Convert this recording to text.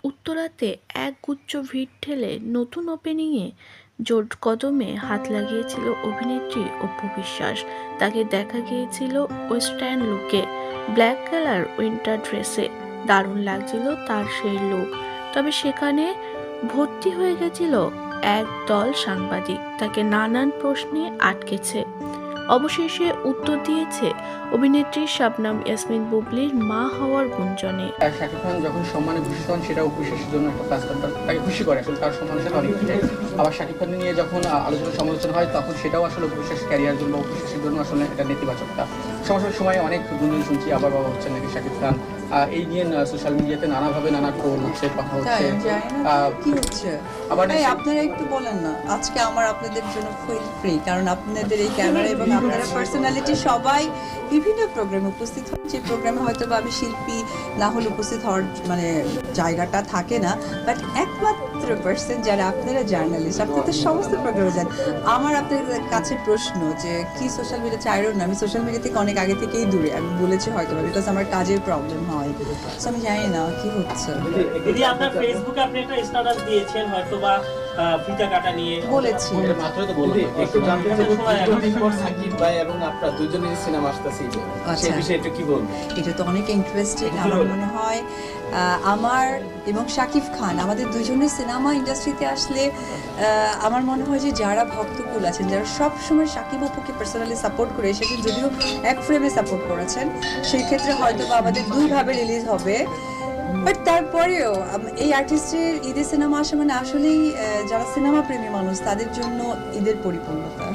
উত্তরাতে এক গুচ্ছ ভিড় ঠেলে নতুন ওপেনিংয়ে জোর কদমে হাত লাগিয়েছিল অভিনেত্রী অপু বিশ্বাস। তাকে দেখা গিয়েছিল ওয়েস্টার্ন লুকে, ব্ল্যাক কালার উইন্টার ড্রেসে। দারুণ লাগছিল তার সেই লুক। তবে সেখানে ভর্তি হয়ে গেছিল এক দল সাংবাদিক, তাকে নানান প্রশ্নে আটকেছে। অবশেষে উত্তর দিয়েছে অভিনেত্রী শবনম ইয়াসমিন বুবলির মা হওয়ার গুঞ্জনে। শাকিব খান যখন সম্মানে ভূষিত হন সেটা অপু বিশ্বাসের জন্য একটা প্লাস পয়েন্ট, তাকে খুশি করে, আসলে তার সম্মানের সাথে অনেক কিছু। আবার শাকিব খান নিয়ে যখন আলোচনা সমালোচনা হয় তখন সেটাও আসলে অপু বিশ্বাসের ক্যারিয়ার জন্য, অপু বিশ্বাসের জন্য আসলে এটা নেতিবাচকতা। সময় অনেক গুঞ্জন শুনছি, আবার বাবা হচ্ছেন নাকি শাকিব খান, এই নিয়ে সোশ্যাল মিডিয়াতে নানাভাবে নানা ট্রোল হচ্ছে, কথা হচ্ছে। কি হচ্ছে আবার আপনারা একটু বলেন না, আজকে আমার আপনাদের জন্য ফুল ফ্রি, কারণ আপনাদের এই ক্যামেরা এবং আপনারা পার্সোনালিটি সবাই বিভিন্ন প্রোগ্রামে উপস্থিত হন, যে প্রোগ্রামে হয়তো বা আমি শিল্পী না হলে উপস্থিত হওয়ার মানে জায়গাটা থাকে না, বাট একমাত্র পার্সন যারা আপনারা জার্নালিস্ট, আপনাদের সমস্ত প্রোগ্রামে যান। আমার আপনাদের কাছে প্রশ্ন যে কি সোশ্যাল মিডিয়া চাইরো না, আমি সোশ্যাল মিডিয়া থেকে অনেক আগে থেকেই দূরে, আমি বলেছি হয়তো বিকজ আমার কাজের প্রবলেম হয়, সো আমি জানি না কি হচ্ছে। দিদি আপনার ফেসবুকে আপনি একটা স্ট্যাটাস দিয়েছেন হয়তো বা ফিতা কাটা নিয়ে বলেছি, মাত্রই তো বললাম। একটু জানতে চাই সাকিব ভাই এবং আপনারা দুজনেরই সিনেমা আসতেছে, সেই বিষয়ে একটু কি বলবেন? এটা তো অনেক ইন্টারেস্টিং। আমার মনে হয় আমার এবং শাকিব খান আমাদের দুজনের সিনেমা ইন্ডাস্ট্রিতে আসলে আমার মনে হয় যে যারা ভক্তকুল আছেন, যারা সব সময় শাকিব অপুকে পার্সোনালি সাপোর্ট করে এসেছেন, যদিও এক ফ্রেমে সাপোর্ট করেছেন, সেই ক্ষেত্রে হয়তো বা আমাদের দুইভাবে রিলিজ হবে। বাট তারপরেও এই আর্টিস্টের ঈদের সিনেমা আসে মানে আসলেই যারা সিনেমা প্রেমী মানুষ তাদের জন্য ঈদের পরিপূর্ণতা।